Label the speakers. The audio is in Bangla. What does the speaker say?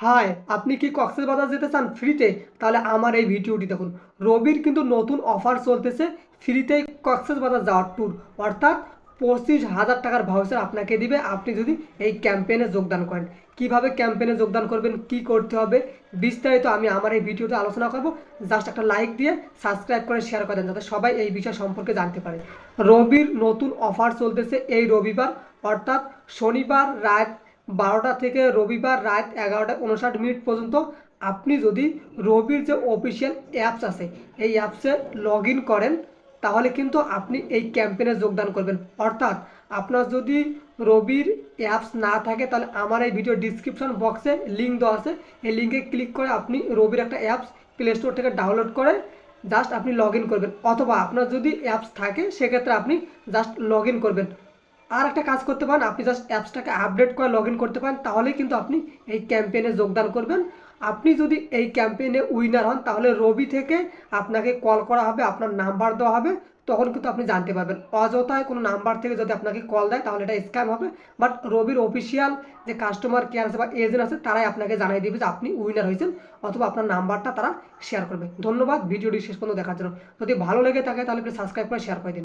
Speaker 1: হাই, আপনি কি কক্সবাজার যেতে চান ফ্রিতে? তাহলে আমার এই ভিডিওটি দেখুন। রবির কিন্তু নতুন অফার চলতেছে, ফ্রিতে কক্সবাজার যাওয়ার ট্যুর, অর্থাৎ 25,000 টাকার ভাউচার আপনাকে দিবে আপনি যদি এই ক্যাম্পেইনে যোগদান করেন। কিভাবে ক্যাম্পেইনে যোগদান করবেন, কি করতে হবে, বিস্তারিত আমি আমার এই ভিডিওতে আলোচনা করব। জাস্ট একটা লাইক দিয়ে সাবস্ক্রাইব করে শেয়ার করে দেন, যাতে সবাই এই বিষয় সম্পর্কে জানতে পারে। রবির নতুন অফার চলতেছে এই রবিবার, অর্থাৎ শনিবার রাত 12টা থেকে রবিবার রাত 11টা 59 মিনিট পর্যন্ত আপনি যদি রবির যে অফিসিয়াল অ্যাপস আছে এই অ্যাপসে লগ ইন করেন, তাহলে কিন্তু আপনি এই ক্যাম্পেইনে যোগদান করবেন। অর্থাৎ আপনার যদি রবির অ্যাপস না থাকে, তাহলে আমার এই ভিডিও ডিসক্রিপশন বক্সে লিঙ্ক দেওয়া আছে, এই লিঙ্কে ক্লিক করে আপনি রবির একটা অ্যাপস প্লে স্টোর থেকে ডাউনলোড করে জাস্ট আপনি লগ ইন করবেন। অথবা আপনার যদি অ্যাপস থাকে সেক্ষেত্রে আপনি জাস্ট লগ ইন করবেন। আর একটা কাজ করতে পারেন, আপনি জাস্ট অ্যাপসটাকে আপডেট করে লগ ইন করতে পারেন, তাহলেই কিন্তু আপনি এই ক্যাম্পেইনে যোগদান করবেন। আপনি যদি এই ক্যাম্পেইনে উইনার হন, তাহলে রবি থেকে আপনাকে কল করা হবে, আপনার নাম্বার দেওয়া হবে, তখন কিন্তু আপনি জানতে পারবেন। অযথায় কোনো নাম্বার থেকে যদি আপনাকে কল দেয় তাহলে এটা স্ক্যাম হবে। বাট রবির অফিসিয়াল যে কাস্টমার কেয়ার আছে বা এজেন্ট আছে তারাই আপনাকে জানিয়ে দেবে যে আপনি উইনার হয়েছেন, অথবা আপনার নাম্বারটা তারা শেয়ার করবে। ধন্যবাদ ভিডিওটি শেষ পর্যন্ত দেখার জন্য। যদি ভালো লেগে থাকে তাহলে প্লিজ সাবস্ক্রাইব করে শেয়ার করে দিন।